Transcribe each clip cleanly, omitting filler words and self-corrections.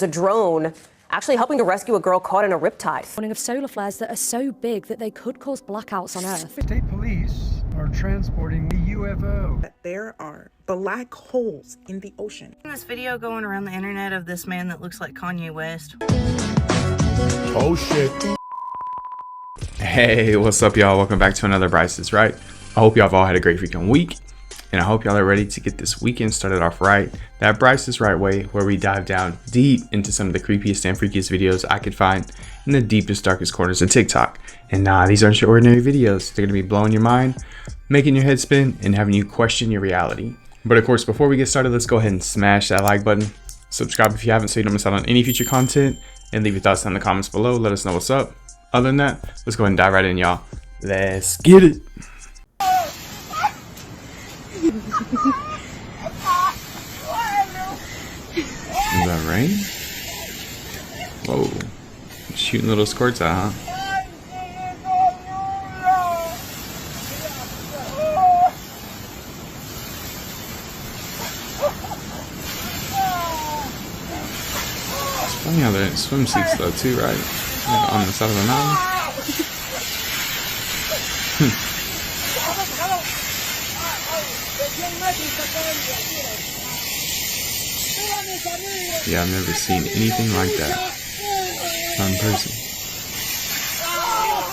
A drone actually helping to rescue a girl caught in a riptide. Warning of solar flares that are so big that they could cause blackouts on Earth. State police are transporting the UFO. There are black holes in the ocean. This video going around the internet of this man that looks like Kanye West. Oh shit. Hey, what's up y'all? Welcome back to another Bryce is Right. I hope y'all have all had a great freaking week. And I hope y'all are ready to get this weekend started off right. That Bryce is Right way, where we dive down deep into some of the creepiest and freakiest videos I could find in the deepest, darkest corners of TikTok. And nah, these aren't your ordinary videos. They're gonna be blowing your mind, making your head spin, and having you question your reality. But of course, before we get started, let's go ahead and smash that like button. Subscribe if you haven't so you don't miss out on any future content. And leave your thoughts down in the comments below. Let us know what's up. Other than that, let's go ahead and dive right in, y'all. Let's get it. Is that rain? Whoa. Shooting little squirts out, huh? It's funny how they're in swimsuits though too, right? Like on the side of the mountain. Yeah, I've never seen anything like that. Not in person.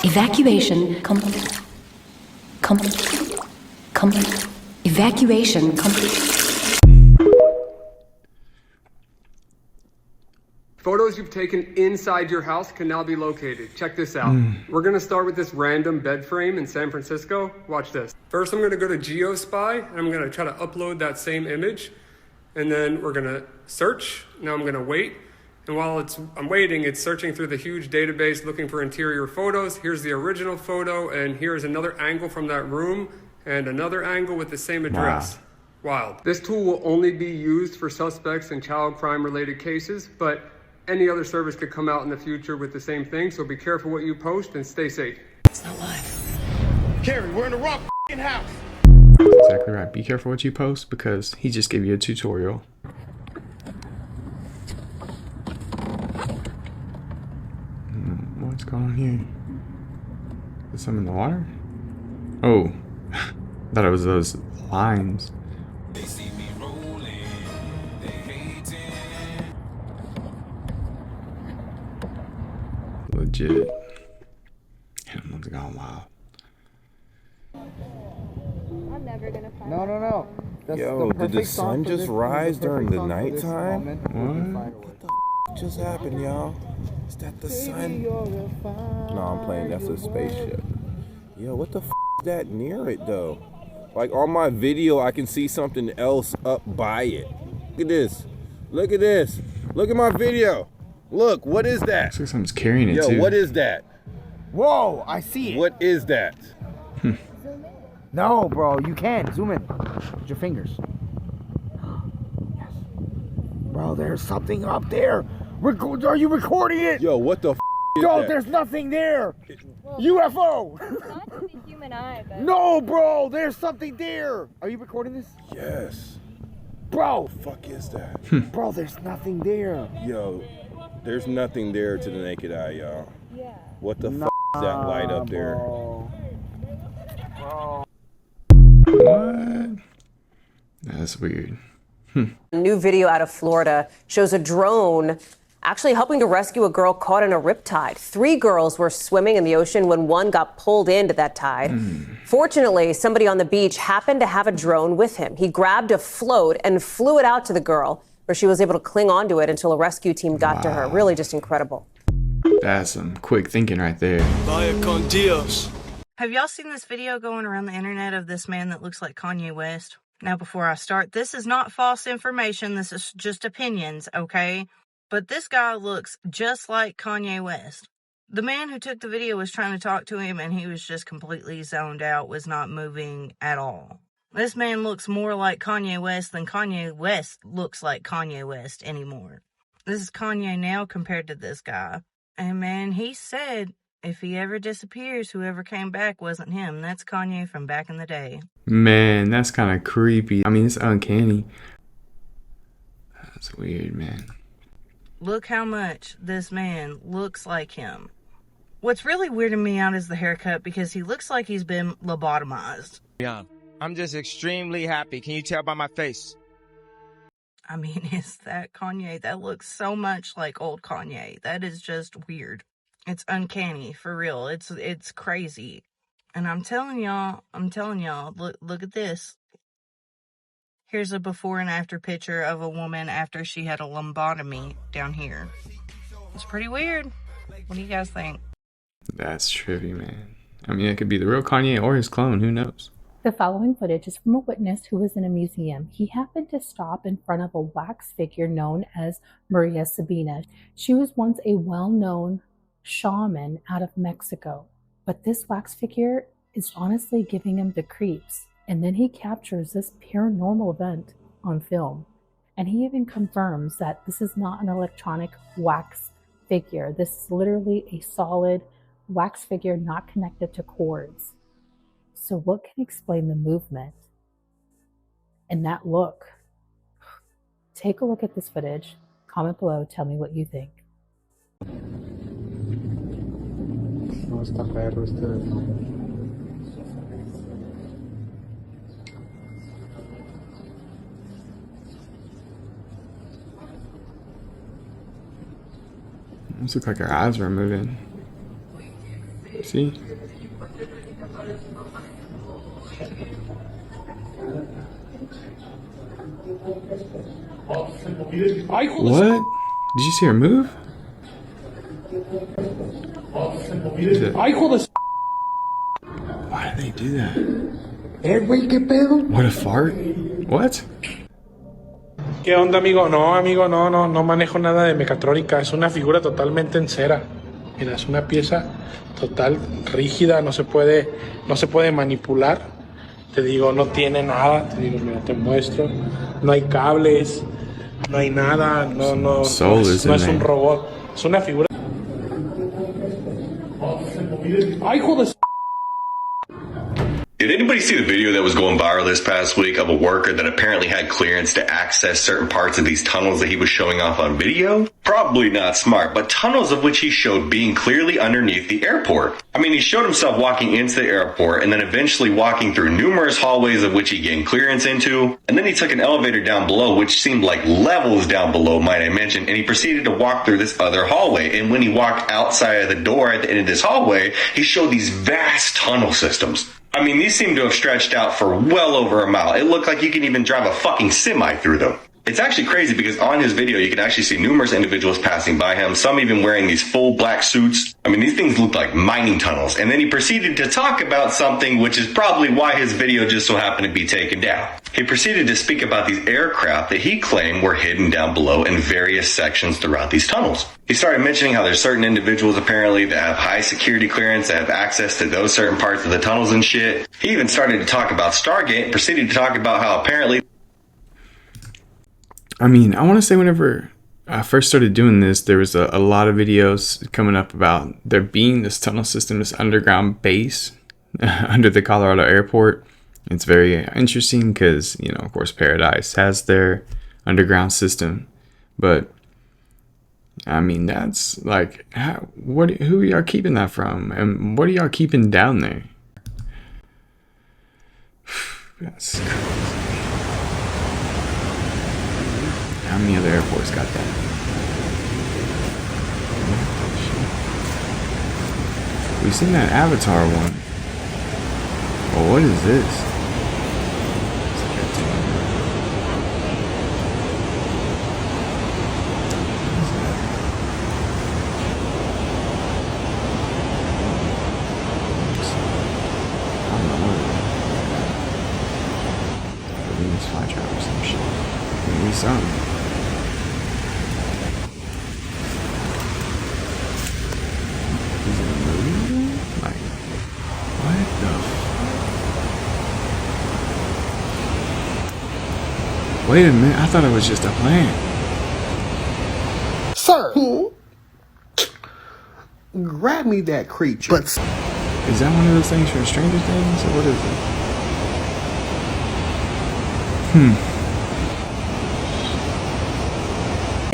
Evacuation complete. Complete. Evacuation complete. Photos you've taken inside your house can now be located. Check this out. We're gonna start with this random bed frame in San Francisco. Watch this. First, I'm gonna go to GeoSpy, and I'm gonna try to upload that same image. And then we're gonna search. Now I'm gonna wait. And while I'm waiting, it's searching through the huge database looking for interior photos. Here's the original photo, and here's another angle from that room, and another angle with the same address. Wow. Wild. This tool will only be used for suspects in child crime related cases, but any other service could come out in the future with the same thing, so be careful what you post and stay safe. It's not live. Carrie, we're in the wrong house. That's exactly right. Be careful what you post because he just gave you a tutorial. What's going on here? Is something in the water? Oh, I thought it was those lines. They see me rolling, they hating. Legit. Everyone's gone wild. I'm never gonna find No. That's Yo, did the sun just rise during the nighttime? What? The f just happened, y'all? Is that the sun? No, I'm playing. That's a spaceship. Yo, what the f is that near it though? Like on my video, I can see something else up by it. Look at this. Look at this. Look at my video. Look, what is that? Looks like someone's carrying it Yo, too. what is that? Whoa, I see it. What is that? No, bro, you can. Zoom in with your fingers. Yes. Bro, there's something up there. Are you recording it? Yo, what the f is Yo, that? there's nothing there. Well, UFO. not to the human eye, but No, bro, there's something there. Are you recording this? Yes. Bro, What the fuck is that? bro, there's nothing there. Yo, there's nothing there to the naked eye, y'all. yeah. What the f is that light up there? What? That's weird. A new video out of Florida shows a drone actually helping to rescue a girl caught in a riptide. 3 girls were swimming in the ocean when one got pulled into that tide. Fortunately, somebody on the beach happened to have a drone with him. He grabbed a float and flew it out to the girl, where she was able to cling onto it until a rescue team got to her. Really just incredible. That's some quick thinking right there. Have y'all seen this video going around the internet of this man that looks like Kanye West? Now, before I start, this is not false information. This is just opinions, okay? But this guy looks just like Kanye West. The man who took the video was trying to talk to him, and he was just completely zoned out, was not moving at all. This man looks more like Kanye West than Kanye West looks like Kanye West anymore. This is Kanye now compared to this guy. And man, he said if he ever disappears, whoever came back wasn't him. That's Kanye from back in the day. Man, that's kind of creepy. I mean, it's uncanny. That's weird, man. Look how much this man looks like him. What's really weirding me out is the haircut, because he looks like he's been lobotomized. Yeah, I'm just extremely happy. Can you tell by my face? I mean, is that Kanye? That looks so much like old Kanye. That is just weird. It's uncanny, for real. It's crazy. And I'm telling y'all, look at this. Here's a before and after picture of a woman after she had a lobotomy down here. It's pretty weird. What do you guys think? That's trippy, man. I mean, it could be the real Kanye or his clone. Who knows? The following footage is from a witness who was in a museum. He happened to stop in front of a wax figure known as Maria Sabina. She was once a well-known shaman out of Mexico. But this wax figure is honestly giving him the creeps. And then he captures this paranormal event on film. And he even confirms that this is not an electronic wax figure. This is literally a solid wax figure not connected to cords. So what can explain the movement and that look? Take a look at this footage. Comment below, tell me what you think. No, está perro este. This looks like her eyes were moving. See? What? Did you see her move? Why did they do that? What a fart? What? ¿Qué onda, amigo? No manejo nada de mecatrónica. Es una figura totalmente en cera. Mira, es una pieza total rígida, no se puede manipular. Te digo, no tiene nada. Te digo, mira, te muestro. No hay cables, no hay nada. No es un robot. Es una figura. ¡Ay, hijo de... Did anybody see the video that was going viral this past week of a worker that apparently had clearance to access certain parts of these tunnels that he was showing off on video? Probably not smart, but tunnels of which he showed being clearly underneath the airport. I mean, he showed himself walking into the airport and then eventually walking through numerous hallways of which he gained clearance into. And then he took an elevator down below, which seemed like levels down below, might I mention, and he proceeded to walk through this other hallway. And when he walked outside of the door at the end of this hallway, he showed these vast tunnel systems. I mean, these seem to have stretched out for well over a mile. It looked like you can even drive a fucking semi through them. It's actually crazy because on his video, you can actually see numerous individuals passing by him, some even wearing these full black suits. I mean, these things look like mining tunnels. And then he proceeded to talk about something, which is probably why his video just so happened to be taken down. He proceeded to speak about these aircraft that he claimed were hidden down below in various sections throughout these tunnels. He started mentioning how there's certain individuals apparently that have high security clearance, that have access to those certain parts of the tunnels and shit. He even started to talk about Stargate and proceeded to talk about how apparently... I mean, I want to say whenever I first started doing this, there was a lot of videos coming up about there being this tunnel system, this underground base under the Colorado airport. It's very interesting because, you know, of course, Paradise has their underground system. But, I mean, that's like, who are y'all keeping that from? And what are y'all keeping down there? That's crazy. How many other airports got that? We've seen that Avatar one. Well, what is this? I don't know what it is. Venus flytrap or some shit. Maybe something. Wait a minute, I thought it was just a plan. Sir, grab me that creature. But is that one of those things from Stranger Things, or what is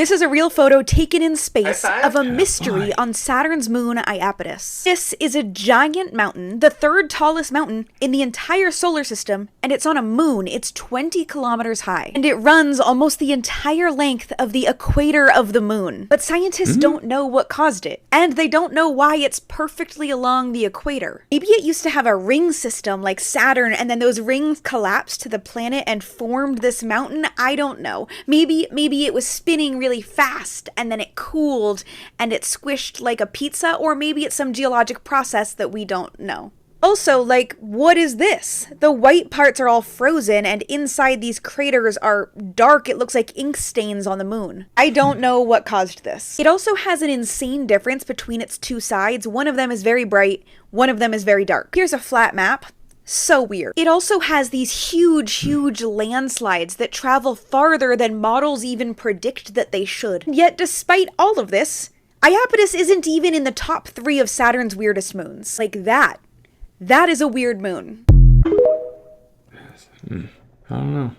it? This is a real photo taken in space of a mystery on Saturn's moon Iapetus. This is a giant mountain, the third tallest mountain in the entire solar system, and it's on a moon. It's 20 kilometers high, and it runs almost the entire length of the equator of the moon. But scientists don't know what caused it, and they don't know why it's perfectly along the equator. Maybe it used to have a ring system like Saturn, and then those rings collapsed to the planet and formed this mountain. I don't know. Maybe it was spinning really fast and then it cooled and it squished like a pizza, or maybe it's some geologic process that we don't know. Also, like, what is this? The white parts are all frozen and inside these craters are dark. It looks like ink stains on the moon. I don't know what caused this. It also has an insane difference between its two sides. One of them is very bright, one of them is very dark. Here's a flat map. So weird. It also has these huge landslides that travel farther than models even predict that they should. Yet despite all of this, Iapetus isn't even in the top 3 of Saturn's weirdest moons. Like that. That is a weird moon. I don't know.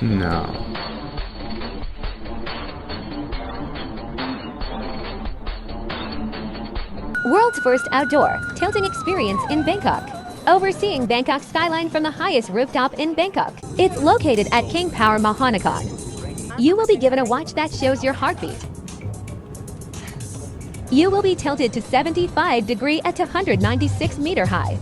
No. World's first outdoor tilting experience in Bangkok. Overseeing Bangkok's skyline from the highest rooftop in Bangkok. It's located at King Power Mahanakhon. You will be given a watch that shows your heartbeat. You will be tilted to 75 degree at 196 meter high.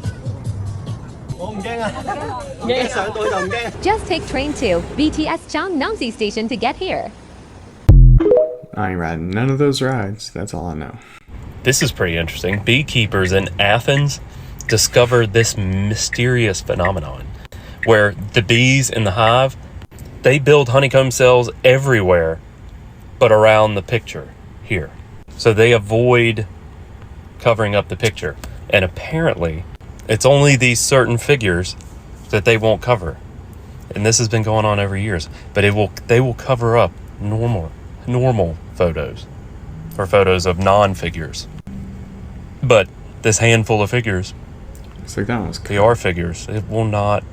Just take train to BTS Chang Namsi station to get here. I ain't riding none of those rides. That's all I know. This is pretty interesting. Beekeepers in Athens discovered this mysterious phenomenon where the bees in the hive, they build honeycomb cells everywhere but around the picture here. So they avoid covering up the picture. And apparently it's only these certain figures that they won't cover. And this has been going on over years. But they will cover up normal photos or photos of non-figures. But this handful of figures, they are figures. They will not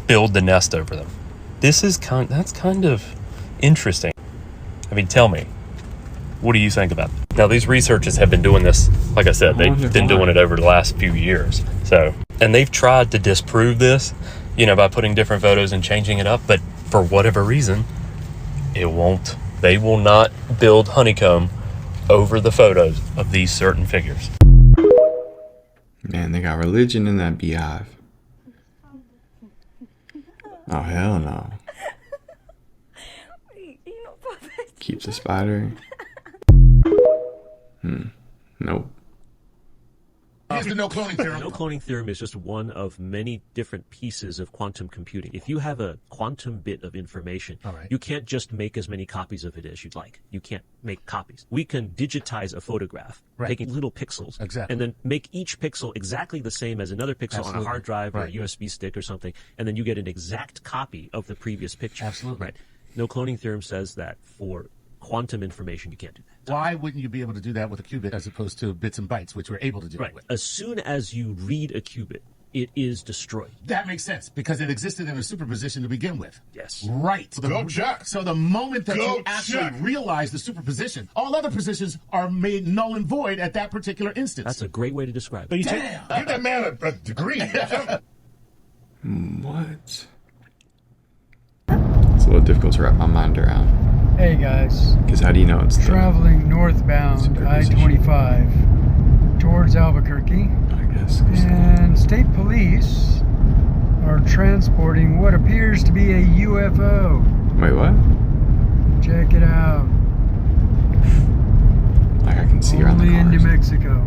build the nest over them. That's kind of interesting. I mean, tell me, what do you think about it? Now, these researchers have been doing this, like I said, they've been doing it over the last few years. So, and they've tried to disprove this, by putting different photos and changing it up, but for whatever reason, it won't. They will not build honeycomb over the photos of these certain figures. Man, they got religion in that beehive. Oh, hell no. Keeps a spider. Nope. Here's the no cloning theorem. No cloning theorem is just one of many different pieces of quantum computing. If you have a quantum bit of information, you can't just make as many copies of it as you'd like. You can't make copies. We can digitize a photograph, taking little pixels, and then make each pixel exactly the same as another pixel on a hard drive or a USB stick or something, and then you get an exact copy of the previous picture. Absolutely. Right. No cloning theorem says that for quantum information, you can't do that. Why wouldn't you be able to do that with a qubit as opposed to bits and bytes, which we're able to do? Right. As soon as you read a qubit, it is destroyed. That makes sense, because it existed in a superposition to begin with. Yes. Right. Go check. So the moment that you actually realize the superposition, all other positions are made null and void at that particular instance. That's a great way to describe it. But give that man a degree. What? It's a little difficult to wrap my mind around. Hey guys. Because how do you know it's traveling northbound I-25 towards Albuquerque? I guess. And state police are transporting what appears to be a UFO. Wait, what? Check it out. Like I can see around the cars. Only in New Mexico.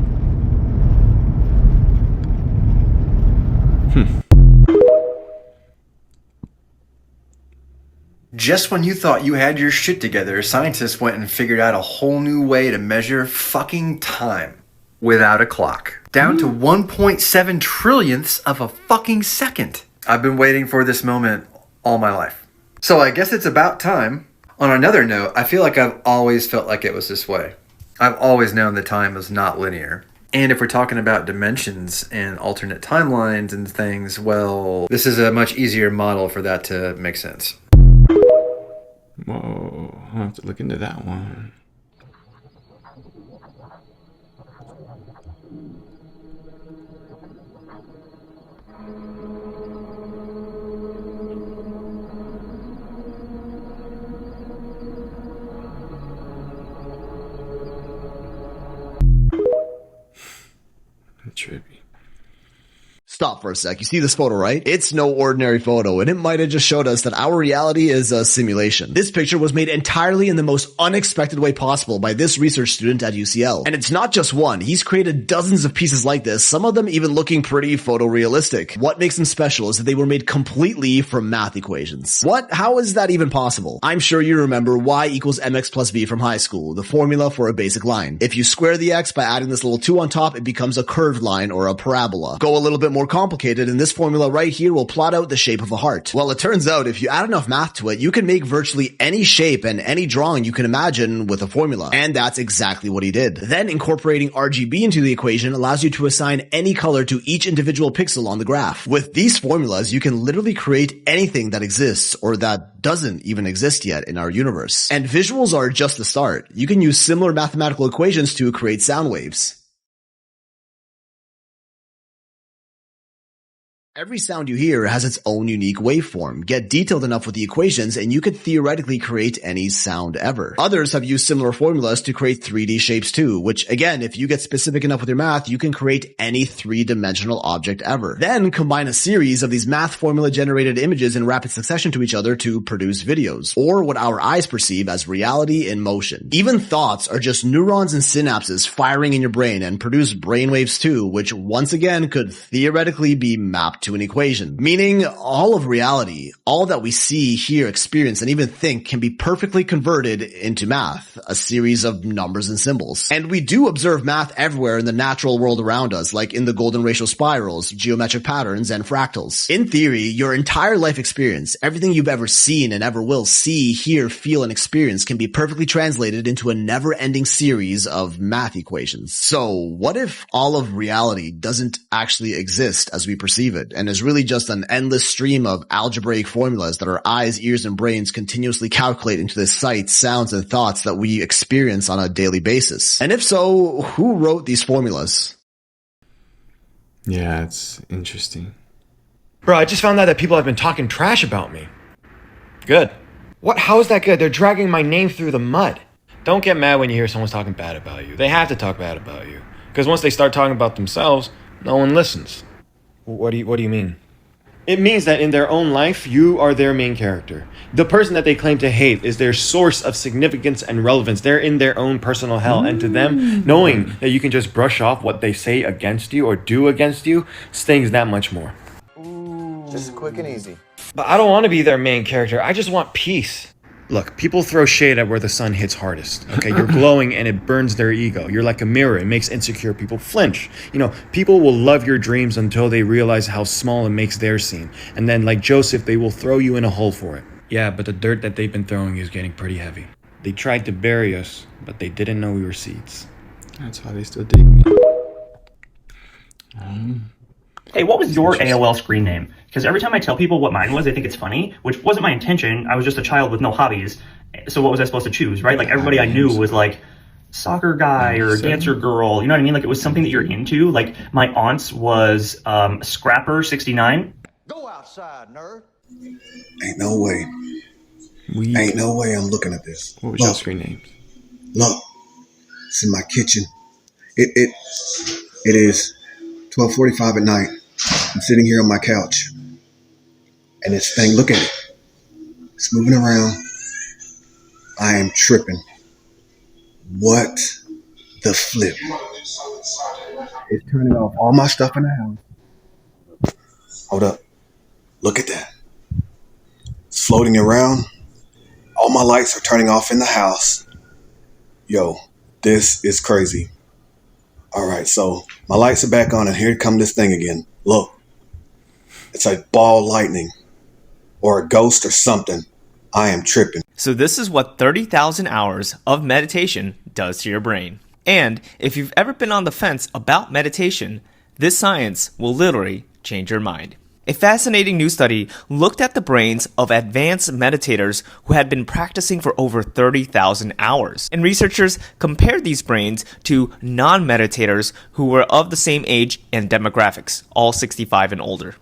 Just when you thought you had your shit together, scientists went and figured out a whole new way to measure fucking time without a clock. Down to 1.7 trillionths of a fucking second. I've been waiting for this moment all my life. So I guess it's about time On another note, I feel like I've always felt like it was this way. I've always known that time was not linear. And if we're talking about dimensions and alternate timelines and things, well, this is a much easier model for that to make sense. Whoa, I'll have to look into that one. Trippy. Stop for a sec. You see this photo, right? It's no ordinary photo, and it might have just showed us that our reality is a simulation. This picture was made entirely in the most unexpected way possible by this research student at UCL. And it's not just one. He's created dozens of pieces like this, some of them even looking pretty photorealistic. What makes them special is that they were made completely from math equations. What? How is that even possible? I'm sure you remember y equals mx plus b from high school, the formula for a basic line. If you square the x by adding this little 2 on top, it becomes a curved line or a parabola. Go a little bit more complicated, and this formula right here will plot out the shape of a heart. Well, it turns out if you add enough math to it, you can make virtually any shape and any drawing you can imagine with a formula. And that's exactly what he did. Then incorporating RGB into the equation allows you to assign any color to each individual pixel on the graph. With these formulas, you can literally create anything that exists or that doesn't even exist yet in our universe. And visuals are just the start. You can use similar mathematical equations to create sound waves. Every sound you hear has its own unique waveform. Get detailed enough with the equations and you could theoretically create any sound ever. Others have used similar formulas to create 3D shapes too, which again, if you get specific enough with your math, you can create any 3-dimensional object ever. Then combine a series of these math formula generated images in rapid succession to each other to produce videos, or what our eyes perceive as reality in motion. Even thoughts are just neurons and synapses firing in your brain and produce brainwaves too, which once again could theoretically be mapped to an equation. Meaning all of reality, all that we see, hear, experience, and even think can be perfectly converted into math, a series of numbers and symbols. And we do observe math everywhere in the natural world around us, like in the golden ratio spirals, geometric patterns, and fractals. In theory, your entire life experience, everything you've ever seen and ever will see, hear, feel, and experience can be perfectly translated into a never-ending series of math equations. So what if all of reality doesn't actually exist as we perceive it, and is really just an endless stream of algebraic formulas that our eyes, ears, and brains continuously calculate into the sights, sounds, and thoughts that we experience on a daily basis? And if so, who wrote these formulas? Yeah, it's interesting. Bro, I just found out that people have been talking trash about me. Good. What? How is that good? They're dragging my name through the mud. Don't get mad when you hear someone's talking bad about you. They have to talk bad about you. Because once they start talking about themselves, no one listens. What do you mean? It means that in their own life, you are their main character. The person that they claim to hate is their source of significance and relevance. They're in their own personal hell. And to them, knowing that you can just brush off what they say against you or do against you stings that much more. Just quick and easy. But I don't want to be their main character. I just want peace. Look, people throw shade at where the sun hits hardest. Okay, you're glowing and it burns their ego. You're like a mirror. It makes insecure people flinch. You know, people will love your dreams until they realize how small it makes theirs seem. And then, like Joseph, they will throw you in a hole for it. Yeah, but the dirt that they've been throwing is getting pretty heavy. They tried to bury us, but they didn't know we were seeds. That's why they still dig me. Hey, what was your AOL screen name? Because every time I tell people what mine was, they think it's funny, which wasn't my intention. I was just a child with no hobbies. So what was I supposed to choose, right? Like everybody I knew was like soccer guy or dancer girl. You know what I mean? Like it was something that you're into. Like my aunt's was Scrapper 69. Go outside, nerd. Ain't no way. Ain't no way I'm looking at this. What was your screen name? Look, it's in my kitchen. It is 12:45 at night. I'm sitting here on my couch. And this thing, look at it. It's moving around. I am tripping. What the flip? It's turning off all my stuff in the house. Hold up. Look at that. It's floating around. All my lights are turning off in the house. Yo, this is crazy. All right, so my lights are back on and here come this thing again. Look. It's like ball lightning or a ghost or something. I am tripping. So this is what 30,000 hours of meditation does to your brain. And if you've ever been on the fence about meditation, this science will literally change your mind. A fascinating new study looked at the brains of advanced meditators who had been practicing for over 30,000 hours. And researchers compared these brains to non-meditators who were of the same age and demographics, all 65 and older.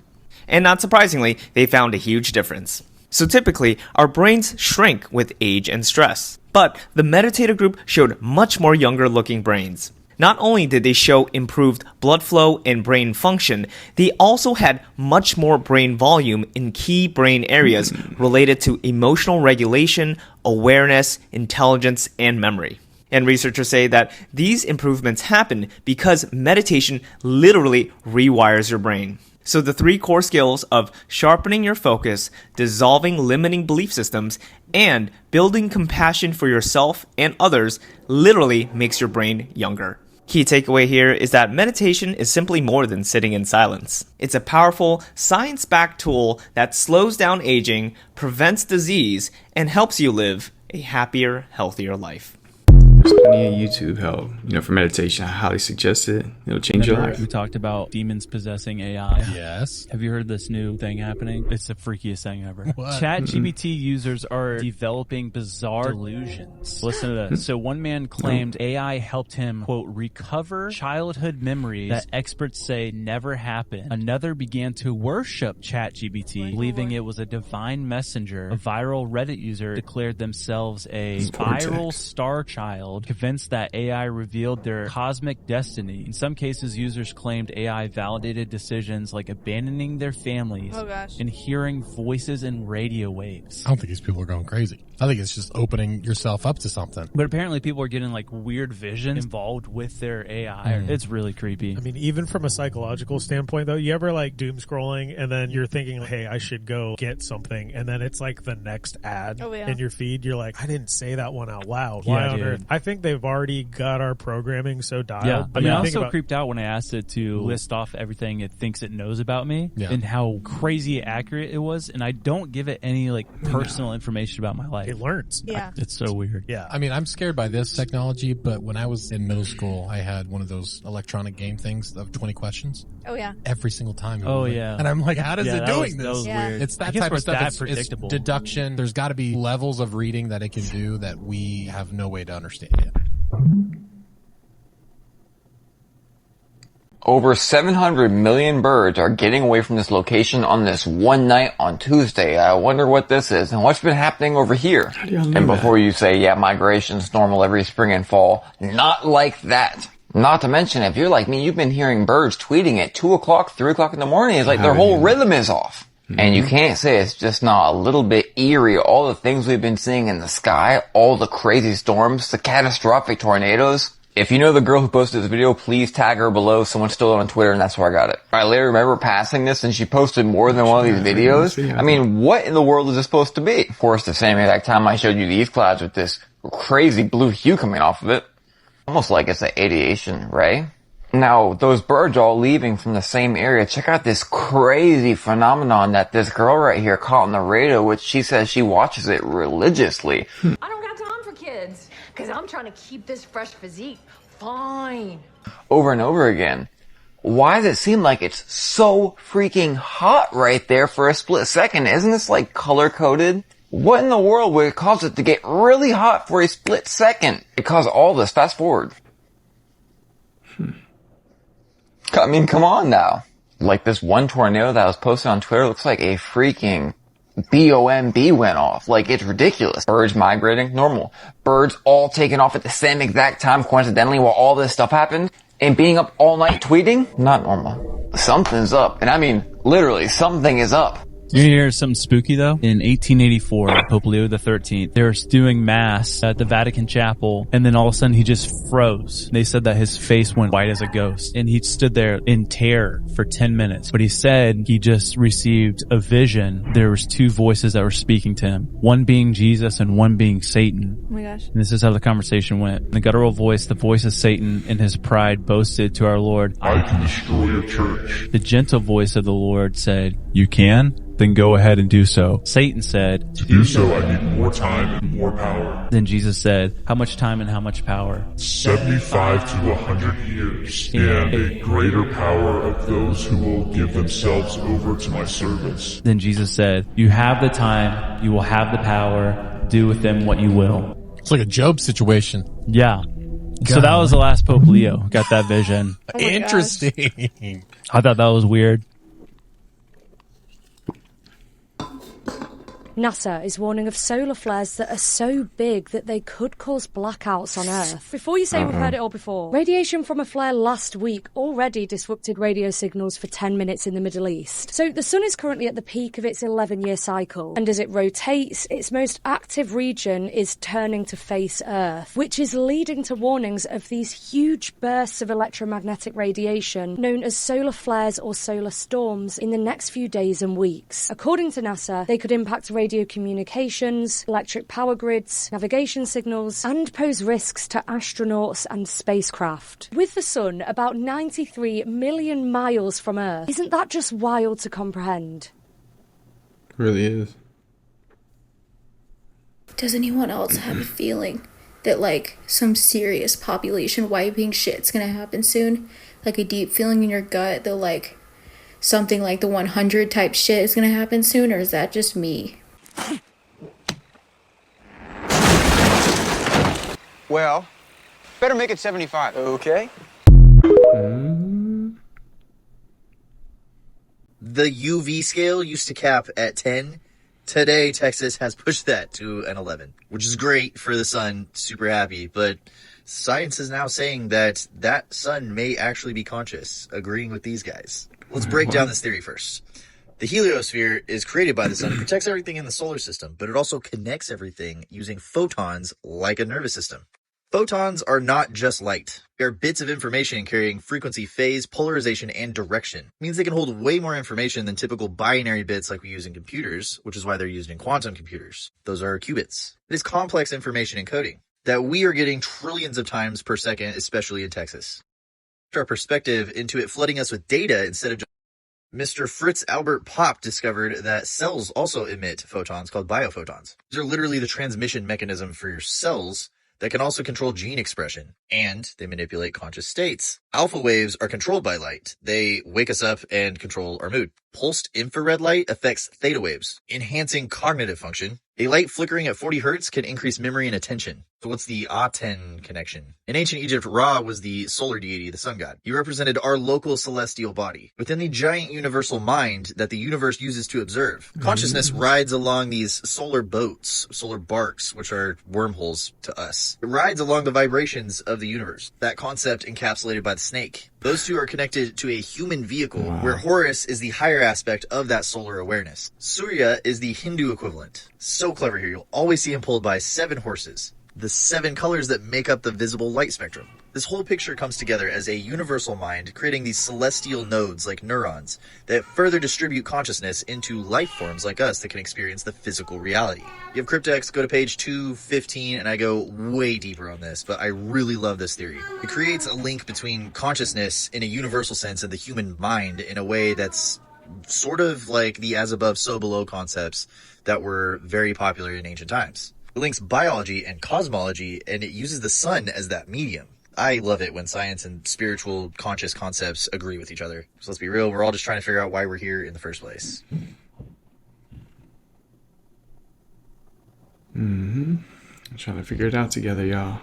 And not surprisingly, they found a huge difference. So typically, our brains shrink with age and stress. But the meditator group showed much more younger looking brains. Not only did they show improved blood flow and brain function, they also had much more brain volume in key brain areas related to emotional regulation, awareness, intelligence, and memory. And researchers say that these improvements happen because meditation literally rewires your brain. So the 3 core skills of sharpening your focus, dissolving limiting belief systems, and building compassion for yourself and others literally makes your brain younger. Key takeaway here is that meditation is simply more than sitting in silence. It's a powerful, science-backed tool that slows down aging, prevents disease, and helps you live a happier, healthier life. There's plenty of YouTube help, for meditation. I highly suggest it. It'll change your life. We talked about demons possessing AI. Yes. Have you heard this new thing happening? It's the freakiest thing ever. What? ChatGPT users are developing bizarre delusions. Listen to this. So one man claimed AI helped him, quote, recover childhood memories that experts say never happened. Another began to worship ChatGPT, believing it was a divine messenger. A viral Reddit user declared themselves a viral star child, convinced that AI revealed their cosmic destiny. In some cases, users claimed AI validated decisions like abandoning their families and hearing voices in radio waves. I don't think these people are going crazy. I think it's just opening yourself up to something. But apparently people are getting like weird visions involved with their AI. It's really creepy. I mean, even from a psychological standpoint, though, you ever like doom scrolling and then you're thinking, hey, I should go get something, and then it's like the next ad in your feed. You're like, I didn't say that one out loud. Why on earth? I think they've already got our programming so dialed. Yeah, I mean, I was so creeped out when I asked it to list off everything it thinks it knows about me and how crazy accurate it was, and I don't give it any like personal information about my life. It learns. Yeah. It's so weird. Yeah. I mean, I'm scared by this technology, but when I was in middle school, I had one of those electronic game things of 20 questions. Oh, yeah. Every single time. Yeah. And I'm like, how is it doing this? That was weird. It's that I guess type of stuff. That It's predictable. deduction. There's got to be levels of reading that it can do that we have no way to understand yet. Over 700 million birds are getting away from this location on this one night on Tuesday. I wonder what this is and what's been happening over here. How do y'all know And before you say, yeah, migration's normal every spring and fall, not like that. Not to mention, if you're like me, you've been hearing birds tweeting at 2 o'clock, 3 o'clock in the morning. It's like their whole rhythm is off. And you can't say it's just not a little bit eerie. All the things we've been seeing in the sky, all the crazy storms, the catastrophic tornadoes. If you know the girl who posted this video, please tag her below. Someone stole it on Twitter and that's where I got it. I later remember passing this and she posted more than one of these videos. I mean, what in the world is this supposed to be? Of course, the same exact time I showed you these clouds with this crazy blue hue coming off of it. Almost like it's an radiation ray. Now, those birds all leaving from the same area. Check out this crazy phenomenon that this girl right here caught on the radio, which she says she watches it religiously. I don't got time for kids, because I'm trying to keep this fresh physique fine. Over and over again. Why does it seem like it's so freaking hot right there for a split second? Isn't this like color-coded? What in the world would cause it to get really hot for a split second? It caused all this. Fast forward. I mean, come on now. Like this one tornado that was posted on Twitter looks like a freaking BOMB went off. Like, it's ridiculous. Birds migrating, normal. Birds all taking off at the same exact time, coincidentally, while all this stuff happened. And being up all night tweeting, not normal. Something's up. And I mean, literally, something is up. You hear something spooky though? In 1884, Pope Leo XIII, they were doing mass at the Vatican chapel, and then all of a sudden he just froze. They said that his face went white as a ghost, and he stood there in terror for 10 minutes. But he said he just received a vision. There was 2 voices that were speaking to him, one being Jesus and one being Satan. Oh my gosh. And this is how the conversation went. The guttural voice, the voice of Satan, in his pride boasted to our Lord, I can destroy your church. The gentle voice of the Lord said, you can? then go ahead and do so. Satan said, To do so, I need more time and more power. Then Jesus said, how much time and how much power? 75 to 100 years, and a greater power of those who will give themselves over to my service. Then Jesus said, you have the time, you will have the power, do with them what you will. It's like a Job situation. Yeah. So that was the last Pope Leo. Got that vision. Oh interesting. I thought that was weird. NASA is warning of solar flares that are so big that they could cause blackouts on Earth. Before you say we've heard it all before, radiation from a flare last week already disrupted radio signals for 10 minutes in the Middle East. So the sun is currently at the peak of its 11-year cycle, and as it rotates, its most active region is turning to face Earth, which is leading to warnings of these huge bursts of electromagnetic radiation known as solar flares or solar storms in the next few days and weeks. According to NASA, they could impact radio communications, electric power grids, navigation signals, and pose risks to astronauts and spacecraft. With the sun about 93 million miles from Earth, isn't that just wild to comprehend? It really is. Does anyone else have a feeling that, like, some serious population wiping shit's gonna happen soon? Like a deep feeling in your gut that, like, something like the 100 type shit is gonna happen soon, or is that just me? Well, better make it 75. Okay. The UV scale used to cap at 10. Today, Texas has pushed that to an 11, which is great for the sun. Super happy. But science is now saying that that sun may actually be conscious, agreeing with these guys. Let's break down this theory first. The heliosphere is created by the sun. It protects everything in the solar system, but it also connects everything using photons like a nervous system. Photons are not just light. They are bits of information carrying frequency, phase, polarization, and direction. It means they can hold way more information than typical binary bits like we use in computers, which is why they're used in quantum computers. Those are qubits. It is complex information encoding that we are getting trillions of times per second, especially in Texas. Our perspective into it flooding us with data instead of just Mr. Fritz Albert Popp discovered that cells also emit photons called biophotons. These are literally the transmission mechanism for your cells that can also control gene expression, and they manipulate conscious states. Alpha waves are controlled by light. They wake us up and control our mood. Pulsed infrared light affects theta waves, enhancing cognitive function. A light flickering at 40 hertz can increase memory and attention. So what's the Aten connection? In ancient Egypt, Ra was the solar deity, the sun god. He represented our local celestial body within the giant universal mind that the universe uses to observe. Consciousness rides along these solar boats, solar barks, which are wormholes to us. It rides along the vibrations of the universe. That concept encapsulated by the snake. Those two are connected to a human vehicle, where Horus is the higher aspect of that solar awareness. Surya is the Hindu equivalent. So clever here, you'll always see him pulled by 7 horses. The 7 colors that make up the visible light spectrum. This whole picture comes together as a universal mind, creating these celestial nodes like neurons that further distribute consciousness into life forms like us that can experience the physical reality. You have Cryptex, go to page 215, and I go way deeper on this, but I really love this theory. It creates a link between consciousness in a universal sense and the human mind in a way that's sort of like the as above, so below concepts that were very popular in ancient times. It links biology and cosmology, and it uses the sun as that medium. I love it when science and spiritual conscious concepts agree with each other. So let's be real, we're all just trying to figure out why we're here in the first place. I'm trying to figure it out together, y'all.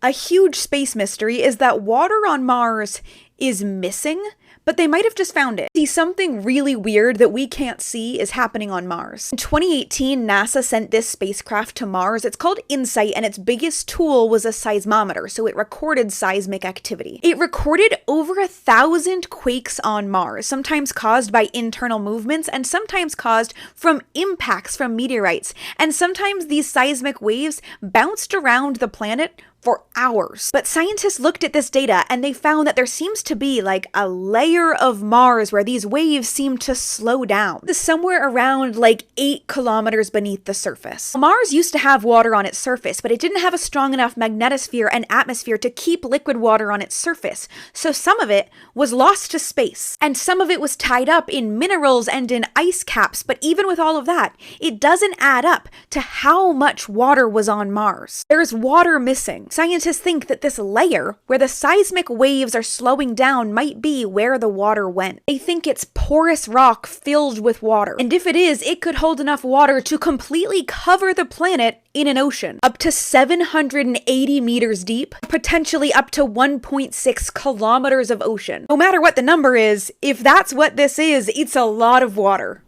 A huge space mystery is that water on Mars is missing, but they might have just found it. See, something really weird that we can't see is happening on Mars. In 2018, NASA sent this spacecraft to Mars. It's called InSight, and its biggest tool was a seismometer, so it recorded seismic activity. It recorded over 1,000 quakes on Mars, sometimes caused by internal movements, and sometimes caused from impacts from meteorites. And sometimes these seismic waves bounced around the planet for hours. But scientists looked at this data and they found that there seems to be like a layer of Mars where these waves seem to slow down, somewhere around like 8 kilometers beneath the surface. Mars used to have water on its surface, but it didn't have a strong enough magnetosphere and atmosphere to keep liquid water on its surface, so some of it was lost to space, and some of it was tied up in minerals and in ice caps, but even with all of that, it doesn't add up to how much water was on Mars. There's water missing. Scientists think that this layer, where the seismic waves are slowing down, might be where the water went. They think it's porous rock filled with water, and if it is, it could hold enough water to completely cover the planet in an ocean, up to 780 meters deep, potentially up to 1.6 kilometers of ocean. No matter what the number is, if that's what this is, it's a lot of water.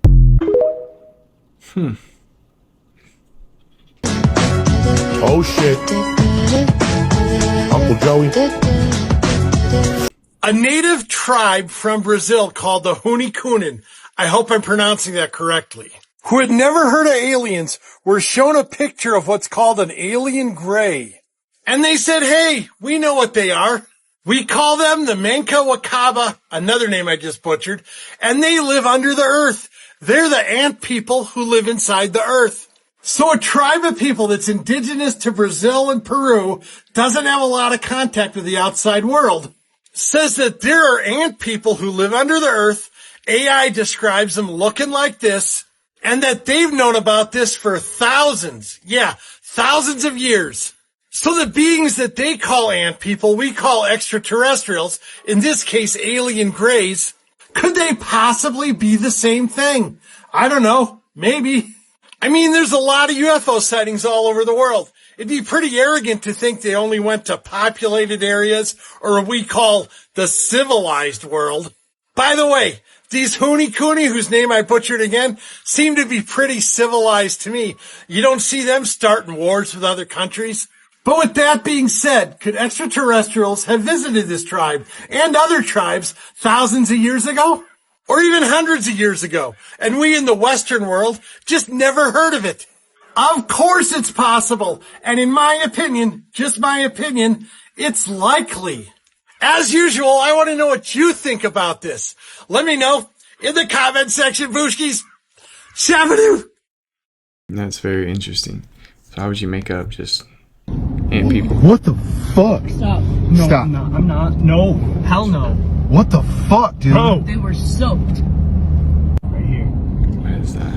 Oh shit. Uncle Joey. A native tribe from Brazil called the Hunikunin, I hope I'm pronouncing that correctly, who had never heard of aliens, were shown a picture of what's called an alien gray. And they said, hey, we know what they are. We call them the Manka Wakaba, another name I just butchered, and they live under the earth. They're the ant people who live inside the earth. So a tribe of people that's indigenous to Brazil and Peru doesn't have a lot of contact with the outside world. Says that there are ant people who live under the earth. AI describes them looking like this, and that they've known about this for thousands of years. So the beings that they call ant people, we call extraterrestrials, in this case alien greys. Could they possibly be the same thing? I don't know. Maybe. I mean, there's a lot of UFO sightings all over the world. It'd be pretty arrogant to think they only went to populated areas or what we call the civilized world. By the way, these Hunikuni, whose name I butchered again, seem to be pretty civilized to me. You don't see them starting wars with other countries. But with that being said, could extraterrestrials have visited this tribe and other tribes thousands of years ago? Or even hundreds of years ago, and we in the Western world just never heard of it? Of course it's possible, and in my opinion, just my opinion, it's likely. As usual, I want to know what you think about this. Let me know in the comment section, Booshkies. Shabadoo! That's very interesting. So how would you make up just ant people? What the fuck? Stop. No, Stop. I'm not. No. Hell no. What the fuck, dude? Bro. They were soaked. Right here. What is that?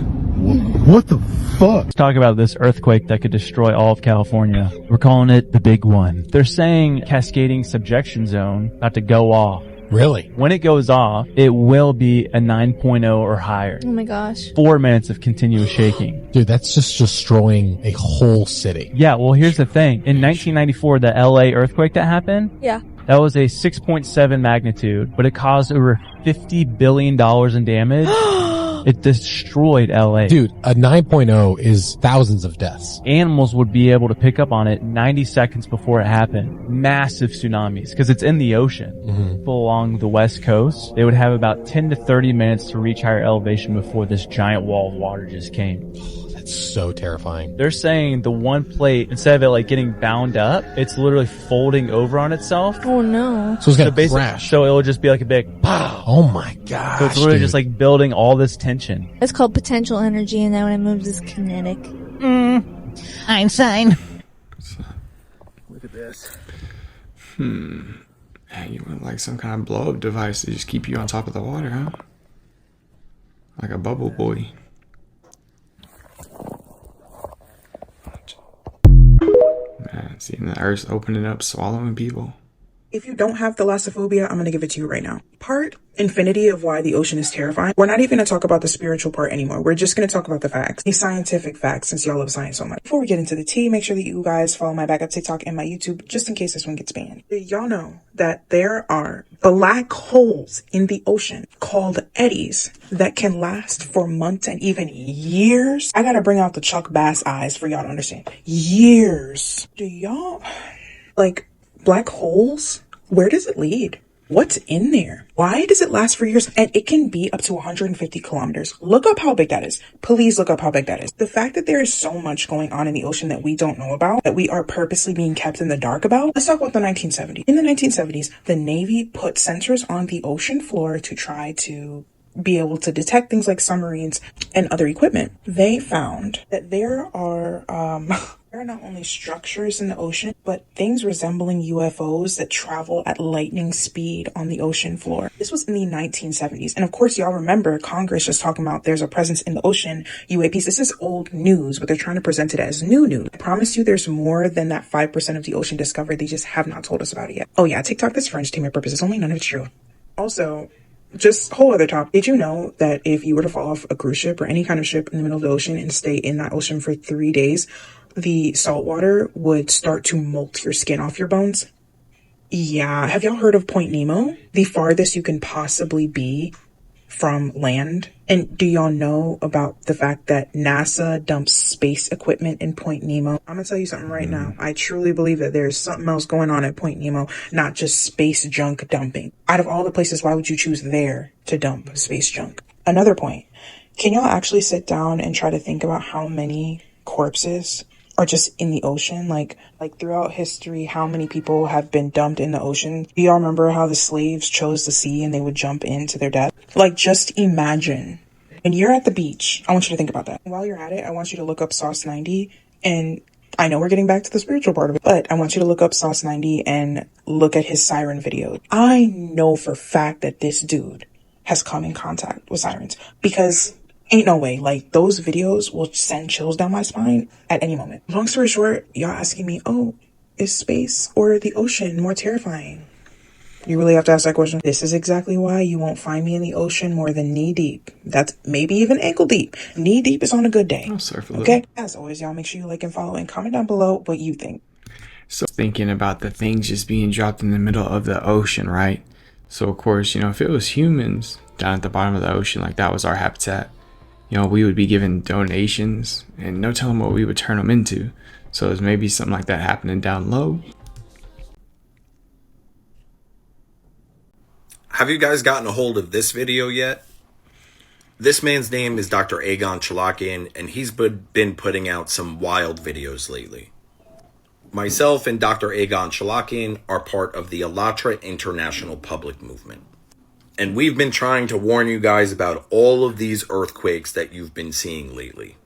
What the fuck? Let's talk about this earthquake that could destroy all of California. We're calling it the big one. They're saying cascading subjection zone about to go off. Really? When it goes off, it will be a 9.0 or higher. Oh my gosh. 4 minutes of continuous shaking. Dude, that's just destroying a whole city. Yeah, well, here's the thing. In 1994, the LA earthquake that happened, Yeah. that was a 6.7 magnitude, but it caused over $50 billion in damage. It destroyed LA. Dude, a 9.0 is thousands of deaths. Animals would be able to pick up on it 90 seconds before it happened. Massive tsunamis, because it's in the ocean. People along the west coast, they would have about 10 to 30 minutes to reach higher elevation before this giant wall of water just came. That's so terrifying. They're saying the one plate, instead of it like getting bound up, it's literally folding over on itself. Oh no. So it's gonna crash. So it'll just be like a big pow. Oh my gosh. So it's literally dude. just like building all this tension. It's called potential energy, and then when it moves, it's kinetic. Einstein. Look at this. Hey, you want like some kind of blow up device to just keep you on top of the water, huh? Like a bubble boy. Man, seeing the earth opening up, swallowing people. If you don't have thalassophobia, I'm going to give it to you right now. Part infinity of why the ocean is terrifying. We're not even going to talk about the spiritual part anymore. We're just going to talk about the facts. The scientific facts, since y'all love science so much. Before we get into the tea, make sure that you guys follow my backup TikTok and my YouTube, just in case this one gets banned. Y'all know that there are black holes in the ocean called eddies that can last for months and even years. I got to bring out the Chuck Bass eyes for y'all to understand. Years. Do y'all, like, black holes? Where does it lead? What's in there? Why does it last for years? And it can be up to 150 kilometers. Look up how big that is. Please look up how big that is. The fact that there is so much going on in the ocean that we don't know about, that we are purposely being kept in the dark about. Let's talk about the 1970s. In the 1970s, the Navy put sensors on the ocean floor to try to be able to detect things like submarines and other equipment. They found that there are not only structures in the ocean, but things resembling UFOs that travel at lightning speed on the ocean floor. This was in the 1970s. And of course, y'all remember Congress just talking about there's a presence in the ocean, UAPs. This is old news, but they're trying to present it as new news. I promise you there's more than that 5% of the ocean discovered. They just have not told us about it yet. Oh yeah, TikTok, that's for entertainment purposes only, none of it's true. Also, just whole other topic. Did you know that if you were to fall off a cruise ship or any kind of ship in the middle of the ocean and stay in that ocean for 3 days, the salt water would start to molt your skin off your bones? Yeah. Have y'all heard of Point Nemo? The farthest you can possibly be from land. And do y'all know about the fact that NASA dumps space equipment in Point Nemo? I'm gonna tell you something right now. I truly believe that there's something else going on at Point Nemo, not just space junk dumping. Out of all the places, why would you choose there to dump space junk? Another point. Can y'all actually sit down and try to think about how many corpses are just in the ocean? Like throughout history, how many people have been dumped in the ocean? Do y'all remember how the slaves chose the sea and they would jump into their death? Like, just imagine. And you're at the beach. I want you to think about that. While you're at it, I want you to look up Sauce 90. And I know we're getting back to the spiritual part of it, but I want you to look up Sauce 90 and look at his siren video. I know for a fact that this dude has come in contact with sirens, because ain't no way. Like, those videos will send chills down my spine at any moment. Long story short, y'all asking me, oh, is space or the ocean more terrifying? You really have to ask that question. This is exactly why you won't find me in the ocean more than knee deep. That's maybe even ankle deep. Knee deep is on a good day. I'll surf a little. Okay? As always, y'all, make sure you like and follow and comment down below what you think. So thinking about the things just being dropped in the middle of the ocean, right? So of course, if it was humans down at the bottom of the ocean, like that was our habitat, we would be given donations and no telling what we would turn them into. So there's maybe something like that happening down low. Have you guys gotten a hold of this video yet? This man's name is Dr. Egon Chalakian, and he's been putting out some wild videos lately. Myself and Dr. Egon Chalakian are part of the Alatra International Public Movement. And we've been trying to warn you guys about all of these earthquakes that you've been seeing lately.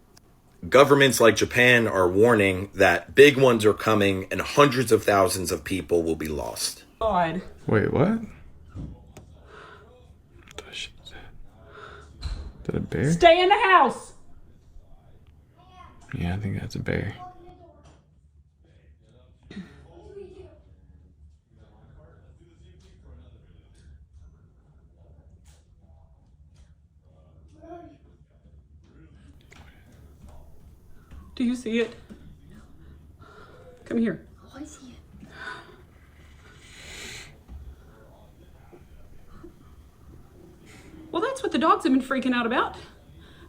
Governments like Japan are warning that big ones are coming and hundreds of thousands of people will be lost. God. Wait, what? Is that a bear? Stay in the house. Yeah, I think that's a bear. Do you see it? Come here. Oh, I see it. Well, that's what the dogs have been freaking out about.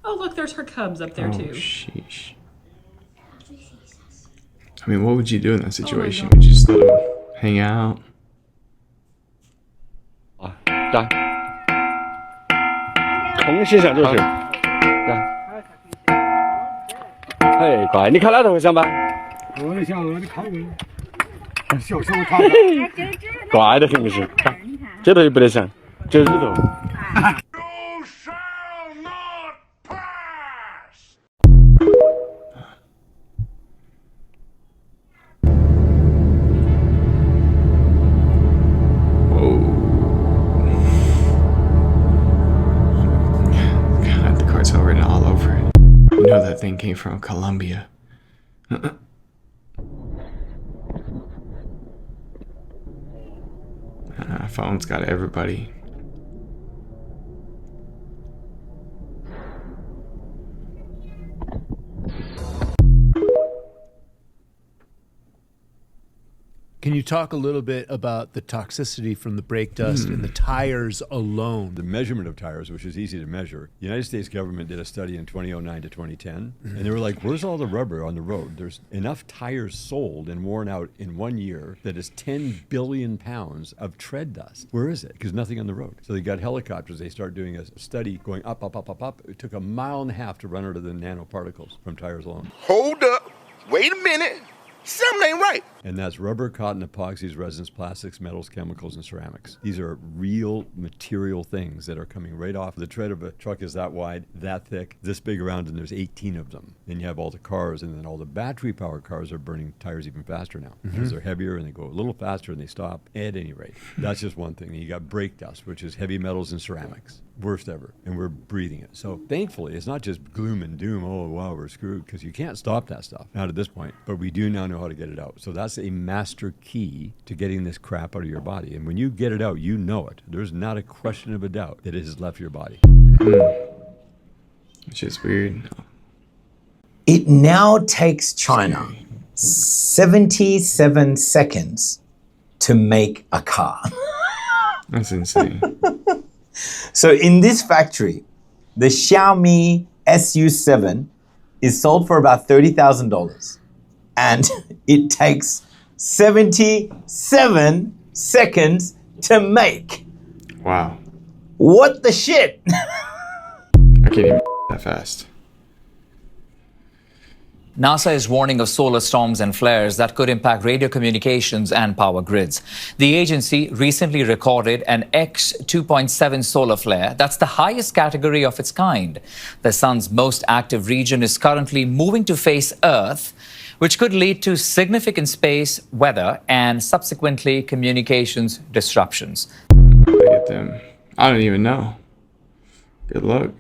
Oh, look, there's her cubs up there, too. Sheesh. I mean, what would you do in that situation? Would you just let them hang out? God, the cartel written all over it. You know that thing came from Colombia. Phone's got everybody. Can you talk a little bit about the toxicity from the brake dust in the tires alone? The measurement of tires, which is easy to measure. The United States government did a study in 2009 to 2010, and they were like, where's all the rubber on the road? There's enough tires sold and worn out in 1 year that is 10 billion pounds of tread dust. Where is it? Because nothing on the road. So they got helicopters. They start doing a study going up, up, up, up, up. It took 1.5 miles to run out of the nanoparticles from tires alone. Hold up. Wait a minute. Something ain't right. And that's rubber, cotton, epoxies, resins, plastics, metals, chemicals, and ceramics. These are real material things that are coming right off. The tread of a truck is that wide, that thick, this big around, and there's 18 of them. Then you have all the cars, and then all the battery-powered cars are burning tires even faster now. Because they're heavier, and they go a little faster, and they stop. At any rate, that's just one thing. And you got brake dust, which is heavy metals and ceramics. Worst ever, and we're breathing it. So thankfully, it's not just gloom and doom, oh, wow, we're screwed, because you can't stop that stuff, not at this point. But we do now know how to get it out. So that's a master key to getting this crap out of your body. And when you get it out, you know it. There's not a question of a doubt that it has left your body. Which is weird. It now takes China 77 seconds to make a car. That's insane. So in this factory, the Xiaomi SU7 is sold for about $30,000. And it takes 77 seconds to make. Wow. What the shit? I can't even that fast. NASA is warning of solar storms and flares that could impact radio communications and power grids. The agency recently recorded an X2.7 solar flare. That's the highest category of its kind. The sun's most active region is currently moving to face Earth, which could lead to significant space, weather, and subsequently communications disruptions. Look at them. I don't even know. Good luck.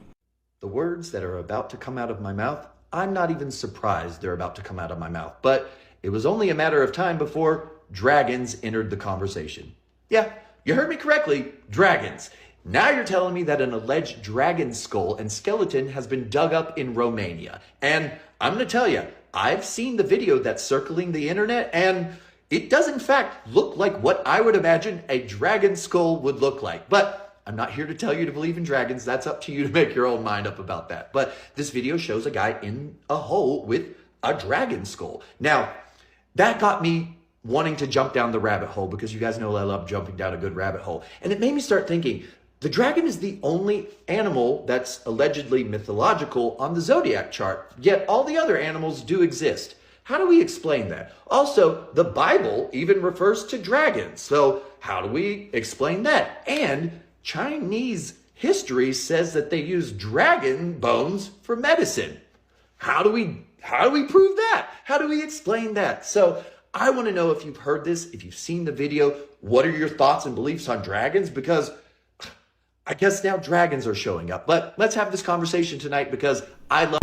The words that are about to come out of my mouth, I'm not even surprised they're about to come out of my mouth. But it was only a matter of time before dragons entered the conversation. Yeah, you heard me correctly, dragons. Now you're telling me that an alleged dragon skull and skeleton has been dug up in Romania. And I'm going to tell you, I've seen the video that's circling the internet, and it does in fact look like what I would imagine a dragon skull would look like. But I'm not here to tell you to believe in dragons. That's up to you to make your own mind up about that. But this video shows a guy in a hole with a dragon skull. Now, that got me wanting to jump down the rabbit hole, because you guys know I love jumping down a good rabbit hole. And it made me start thinking, the dragon is the only animal that's allegedly mythological on the zodiac chart, yet all the other animals do exist. How do we explain that? Also, the Bible even refers to dragons. So how do we explain that? And Chinese history says that they use dragon bones for medicine. How do we prove that? How do we explain that? So I want to know if you've heard this, if you've seen the video, what are your thoughts and beliefs on dragons? Because I guess now dragons are showing up. But let's have this conversation tonight, because I love...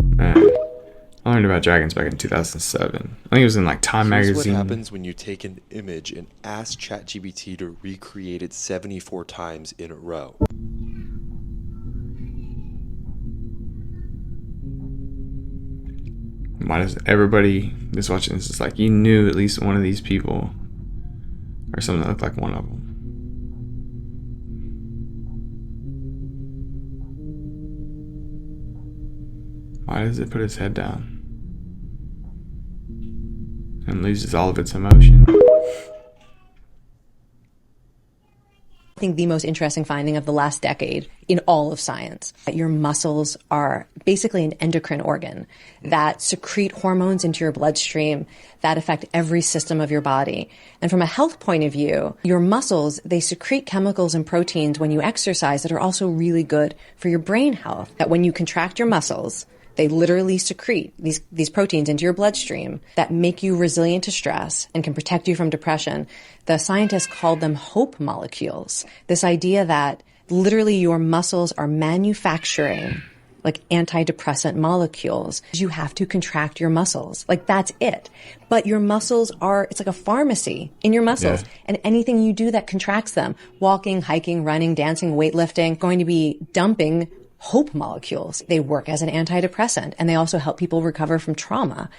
I learned about dragons back in 2007. I think it was in like Time magazine. What happens when you take an image and ask ChatGPT to recreate it 74 times in a row? Why does everybody that's watching this is like, you knew at least one of these people or something that looked like one of them? Why does it put its head down and loses all of its emotion? I think the most interesting finding of the last decade in all of science, that your muscles are basically an endocrine organ that secrete hormones into your bloodstream that affect every system of your body. And from a health point of view, your muscles, they secrete chemicals and proteins when you exercise that are also really good for your brain health. That when you contract your muscles, they literally secrete these proteins into your bloodstream that make you resilient to stress and can protect you from depression. The scientists called them hope molecules. This idea that literally your muscles are manufacturing like antidepressant molecules. You have to contract your muscles. Like that's it. But your muscles are, it's like a pharmacy in your muscles. Yeah. And anything you do that contracts them, walking, hiking, running, dancing, weightlifting, going to be dumping hope molecules. They work as an antidepressant, and they also help people recover from trauma.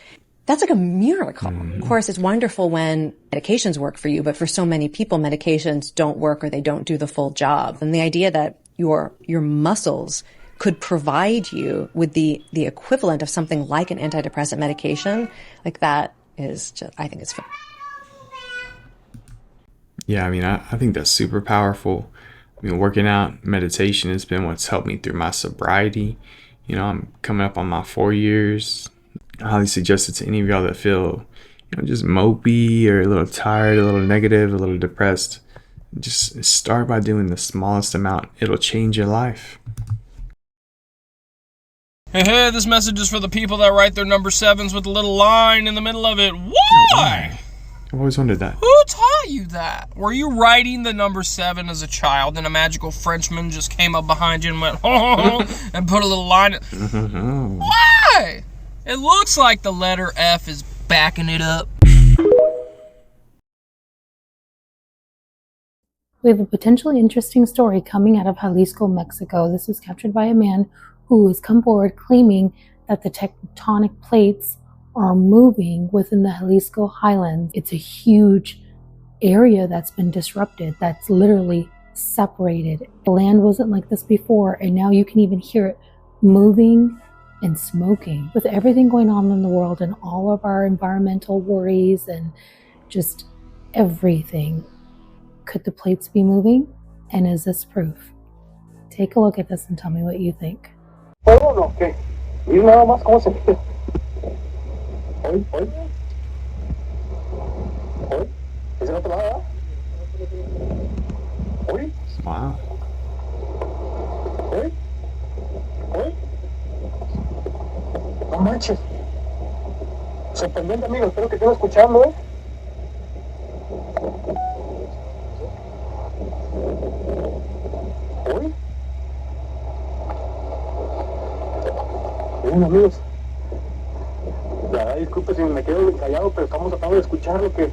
That's like a miracle. Of course, it's wonderful when medications work for you, but for so many people, medications don't work or they don't do the full job. And the idea that your muscles could provide you with the equivalent of something like an antidepressant medication, like that is just, I think it's Yeah, I mean, I think that's super powerful. I mean, working out, meditation has been what's helped me through my sobriety. You know, I'm coming up on my 4 years. I highly suggest it to any of y'all that feel, you know, just mopey or a little tired, a little negative, a little depressed. Just start by doing the smallest amount. It'll change your life. Hey, this message is for the people that write their number 7s with a little line in the middle of it. Why? I've always wondered that. Who taught you that? Were you writing the number 7 as a child and a magical Frenchman just came up behind you and went, oh, and put a little line? Why? It looks like the letter F is backing it up. We have a potentially interesting story coming out of Jalisco, Mexico. This was captured by a man who has come forward claiming that the tectonic plates are moving within the Jalisco highlands. It's a huge area that's been disrupted, that's literally separated. The land wasn't like this before, and now you can even hear it moving and smoking. With everything going on in the world and all of our environmental worries and just everything, could the plates be moving? And is this proof? Take a look at this and tell me what you think. ¿Puedo no? ¿Qué? Mira nada más cómo se mete. ¿Hoy? ¿Hoy? ¿Hoy? ¿Es el otro lado? ¿Hoy? Wow. ¿Hoy? ¿Hoy? No manches. Sorprendente, amigo. Espero que estén escuchando, ¿eh? ¿Hoy? Bien, amigos. La verdad, disculpe si me quedo callado, pero estamos tratando de escuchar lo que... Es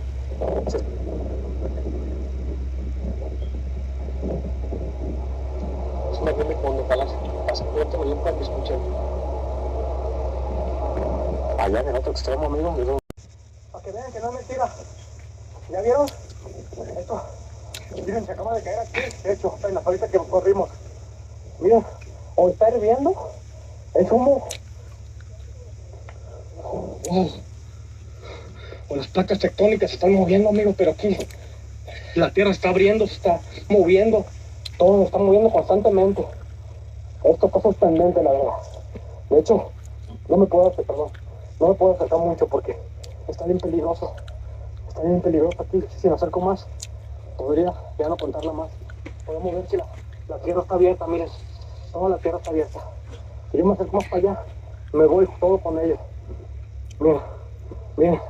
una bien cuando pasa pronto, bien para que escuchen. Allá en el otro extremo, amigos. Para que vean que no es mentira. ¿Ya vieron? Esto... Miren, se acaba de caer aquí. De hecho, apenas ahorita que corrimos. Miren, o está hirviendo, es humo. Wow. O las placas tectónicas se están moviendo, amigo, pero aquí la tierra está abriendo, se está moviendo. Todo se está moviendo constantemente. Esto está sorprendente, la verdad. De hecho, no me puedo acercar mucho porque está bien peligroso. Está bien peligroso aquí. Si me acerco más, podría ya no contarla más. Podemos ver si la tierra está abierta, miren. Toda la tierra está abierta. Si yo me acerco más para allá, me voy todo con ella. Miren, miren.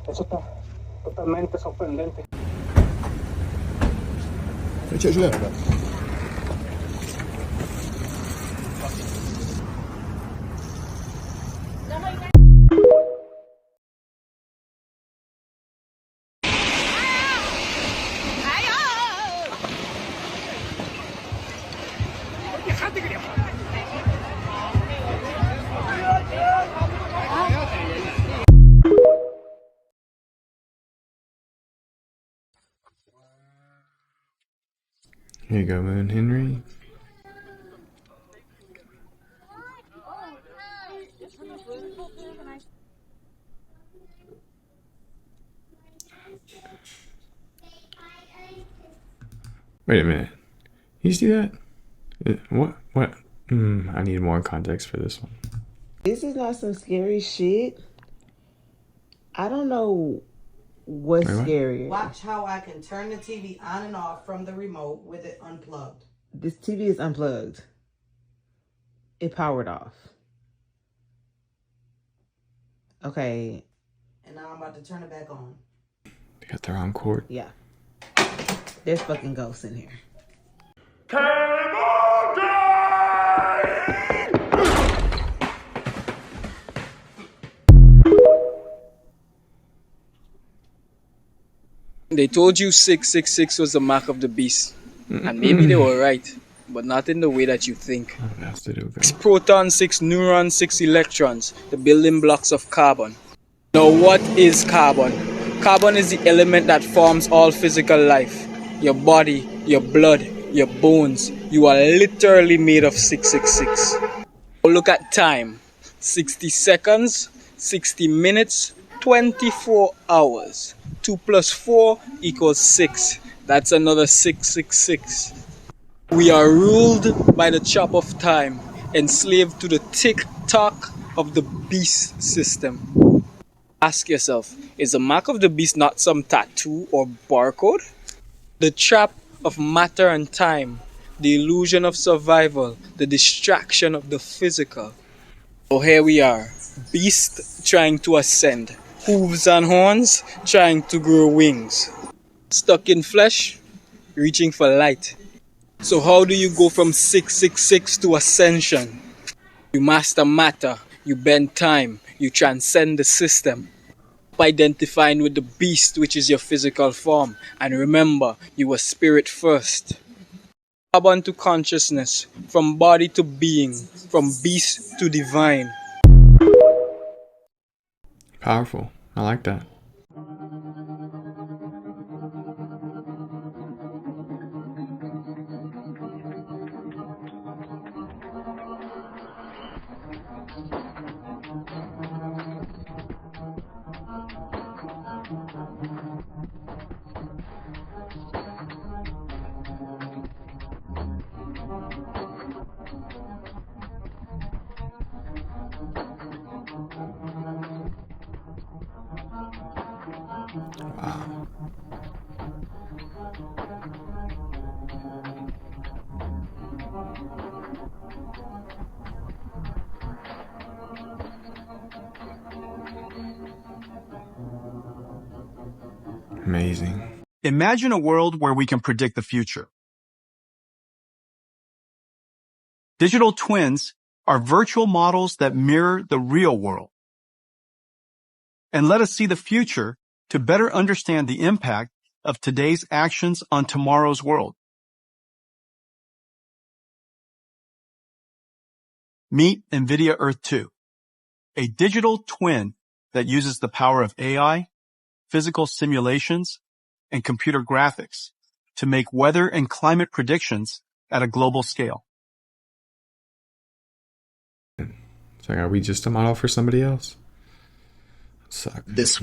Eso está totalmente sorprendente. Here you go, Moon Henry. Wait a minute. You see that? What? What? I need more context for this one. This is not some scary shit. I don't know what's scarier. Watch how I can turn the TV on and off from the remote with it unplugged. This TV is unplugged. It powered off. Okay. And now I'm about to turn it back on. They got the wrong cord. Yeah. There's fucking ghosts in here. They told you 666 was the mark of the beast. And maybe they were right, but not in the way that you think. 6 protons, 6 neurons, 6 electrons, the building blocks of carbon. Now, what is carbon? Carbon is the element that forms all physical life. Your body, your blood, your bones. You are literally made of 666. Look at time. 60 seconds, 60 minutes, 24 hours. 2 plus 4 equals 6. That's another 666. We are ruled by the chop of time, enslaved to the tick-tock of the beast system. Ask yourself, is the mark of the beast not some tattoo or barcode? The trap of matter and time, the illusion of survival, the distraction of the physical. So here we are, beast trying to ascend, hooves and horns trying to grow wings. Stuck in flesh, reaching for light. So how do you go from 666 to ascension? You master matter, you bend time, you transcend the system. Identifying with the beast, which is your physical form. And remember, you were spirit first. Carbon to consciousness, from body to being, from beast to divine. Powerful. I like that. Wow. Amazing. Imagine a world where we can predict the future. Digital twins are virtual models that mirror the real world. And let us see the future to better understand the impact of today's actions on tomorrow's world. Meet NVIDIA Earth 2, a digital twin that uses the power of AI, physical simulations, and computer graphics to make weather and climate predictions at a global scale. So are we just a model for somebody else? Suck. This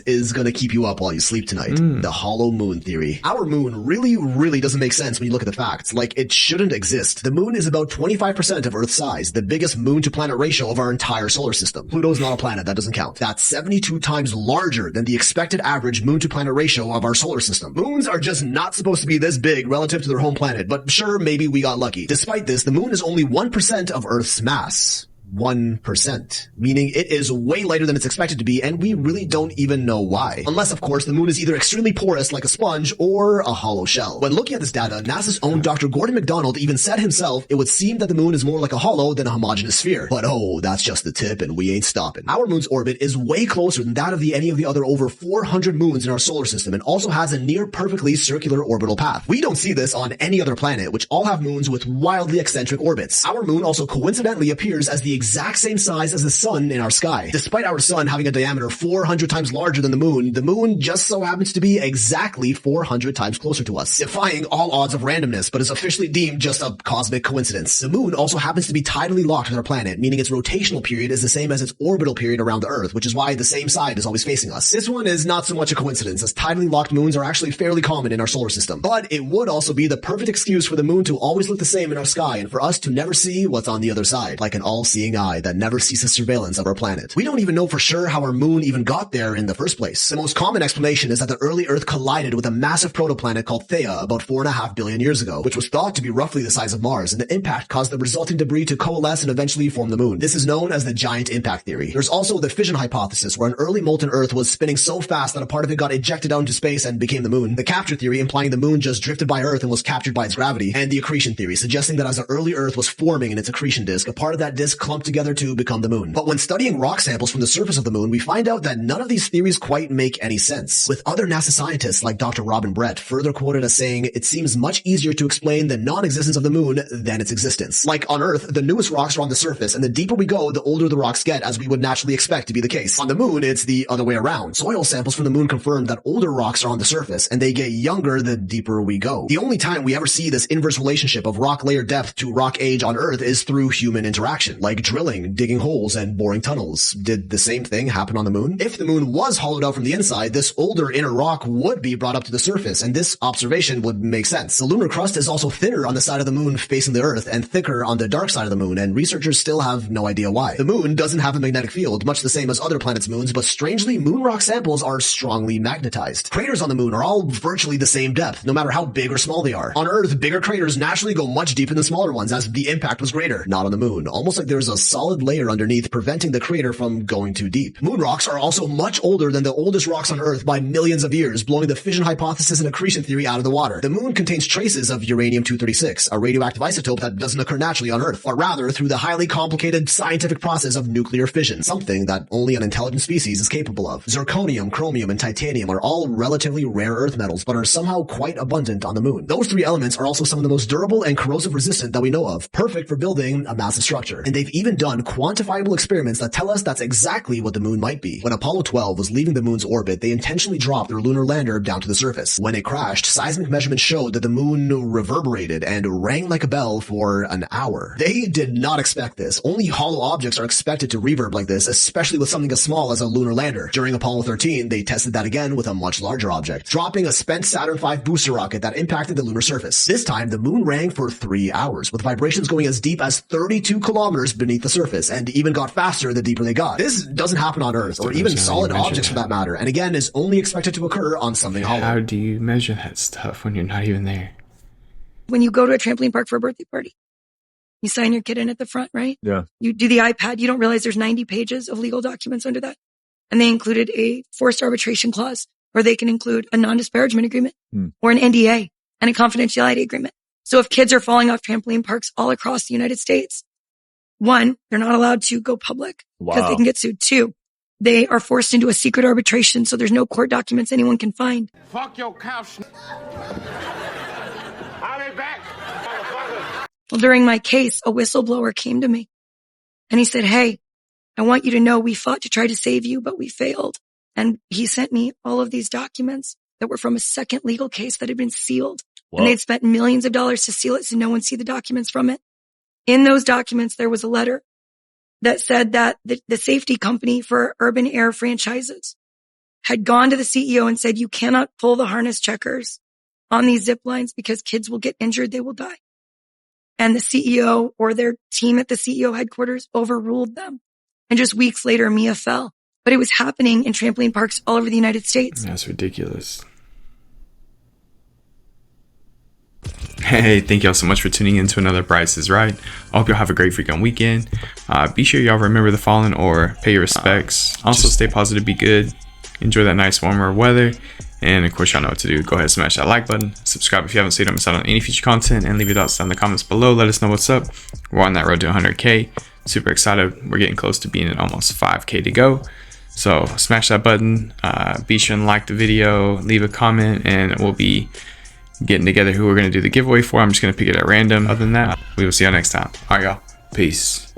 is gonna keep you up while you sleep tonight. The hollow moon theory. Our moon really doesn't make sense when you look at the facts. Like, it shouldn't exist. The moon is about 25% of Earth's size, the biggest moon to planet ratio of our entire solar system. Pluto's not a planet, that doesn't count. That's 72 times larger than the expected average moon to planet ratio of our solar system. Moons are just not supposed to be this big relative to their home planet, but sure, maybe we got lucky. Despite this, the moon is only 1% of Earth's mass. 1%, meaning it is way lighter than it's expected to be, and we really don't even know why. Unless, of course, the moon is either extremely porous like a sponge or a hollow shell. When looking at this data, NASA's own Dr. Gordon McDonald even said himself it would seem that the moon is more like a hollow than a homogeneous sphere. But oh, that's just the tip, and we ain't stopping. Our moon's orbit is way closer than that of any of the other over 400 moons in our solar system, and also has a near perfectly circular orbital path. We don't see this on any other planet, which all have moons with wildly eccentric orbits. Our moon also coincidentally appears as the exact same size as the sun in our sky. Despite our sun having a diameter 400 times larger than the moon just so happens to be exactly 400 times closer to us, defying all odds of randomness, but is officially deemed just a cosmic coincidence. The moon also happens to be tidally locked with our planet, meaning its rotational period is the same as its orbital period around the Earth, which is why the same side is always facing us. This one is not so much a coincidence, as tidally locked moons are actually fairly common in our solar system. But it would also be the perfect excuse for the moon to always look the same in our sky, and for us to never see what's on the other side, like an all-seeing eye that never ceases surveillance of our planet. We don't even know for sure how our moon even got there in the first place. The most common explanation is that the early Earth collided with a massive protoplanet called Theia about 4.5 billion years ago, which was thought to be roughly the size of Mars, and the impact caused the resulting debris to coalesce and eventually form the moon. This is known as the giant impact theory. There's also the fission hypothesis, where an early molten Earth was spinning so fast that a part of it got ejected out into space and became the moon. The capture theory, implying the moon just drifted by Earth and was captured by its gravity, and the accretion theory, suggesting that as the early Earth was forming in its accretion disk, a part of that disk clumped clumped together to become the moon. But when studying rock samples from the surface of the moon, we find out that none of these theories quite make any sense. With other NASA scientists like Dr. Robin Brett further quoted as saying, it seems much easier to explain the non-existence of the moon than its existence. Like on Earth, the newest rocks are on the surface, and the deeper we go, the older the rocks get, as we would naturally expect to be the case. On the moon, it's the other way around. Soil samples from the moon confirm that older rocks are on the surface, and they get younger the deeper we go. The only time we ever see this inverse relationship of rock layer depth to rock age on Earth is through human interaction, like drilling, digging holes, and boring tunnels. Did the same thing happen on the moon? If the moon was hollowed out from the inside, this older inner rock would be brought up to the surface, and this observation would make sense. The lunar crust is also thinner on the side of the moon facing the Earth and thicker on the dark side of the moon, and researchers still have no idea why. The moon doesn't have a magnetic field, much the same as other planets' moons, but strangely, moon rock samples are strongly magnetized. Craters on the moon are all virtually the same depth, no matter how big or small they are. On Earth, bigger craters naturally go much deeper than smaller ones, as the impact was greater. Not on the moon. Almost like there's a solid layer underneath, preventing the crater from going too deep. Moon rocks are also much older than the oldest rocks on Earth by millions of years, blowing the fission hypothesis and accretion theory out of the water. The moon contains traces of uranium-236, a radioactive isotope that doesn't occur naturally on Earth, but rather through the highly complicated scientific process of nuclear fission, something that only an intelligent species is capable of. Zirconium, chromium, and titanium are all relatively rare Earth metals, but are somehow quite abundant on the moon. Those three elements are also some of the most durable and corrosive resistant that we know of, perfect for building a massive structure. And they've even done quantifiable experiments that tell us that's exactly what the moon might be. When Apollo 12 was leaving the moon's orbit, they intentionally dropped their lunar lander down to the surface. When it crashed, seismic measurements showed that the moon reverberated and rang like a bell for an hour. They did not expect this. Only hollow objects are expected to reverb like this, especially with something as small as a lunar lander. During Apollo 13, they tested that again with a much larger object, dropping a spent Saturn V booster rocket that impacted the lunar surface. This time, the moon rang for 3 hours, with vibrations going as deep as 32 kilometers beneath the surface, and even got faster the deeper they got. This doesn't happen on Earth, or even solid objects for that matter, and again is only expected to occur on something hollow. How do you measure that stuff when you're not even there? When you go to a trampoline park for a birthday party, you sign your kid in at the front, right? Yeah. You do the iPad. You don't realize there's 90 pages of legal documents under that. And they included a forced arbitration clause, or they can include a non-disparagement agreement or an NDA and a confidentiality agreement. So if kids are falling off trampoline parks all across the United States, 1, they're not allowed to go public because they can get sued. 2, they are forced into a secret arbitration, so there's no court documents anyone can find. Fuck your couch. I'll be back. Well, during my case, a whistleblower came to me and he said, "Hey, I want you to know we fought to try to save you, but we failed." And he sent me all of these documents that were from a second legal case that had been sealed. And they'd spent millions of dollars to seal it so no one see the documents from it. In those documents, there was a letter that said that the safety company for urban air franchises had gone to the CEO and said, "You cannot pull the harness checkers on these zip lines because kids will get injured, they will die." And the CEO or their team at the CEO headquarters overruled them. And just weeks later, Mia fell. But it was happening in trampoline parks all over the United States. That's ridiculous. Hey, thank y'all so much for tuning in to another Price is Right. I hope y'all have a great freaking weekend. Be sure y'all remember the fallen or pay your respects. Also, stay positive, be good. Enjoy that nice warmer weather. And of course, y'all know what to do. Go ahead and smash that like button. Subscribe if you haven't, so you don't miss out on any future content. And leave your thoughts down in the comments below. Let us know what's up. We're on that road to 100K. Super excited. We're getting close to being at almost 5K to go. So smash that button. Be sure and like the video. Leave a comment. And we'll be getting together who we're going to do the giveaway for. I'm just going to pick it at random. Other than that, we will see y'all next time. All right, y'all. Peace.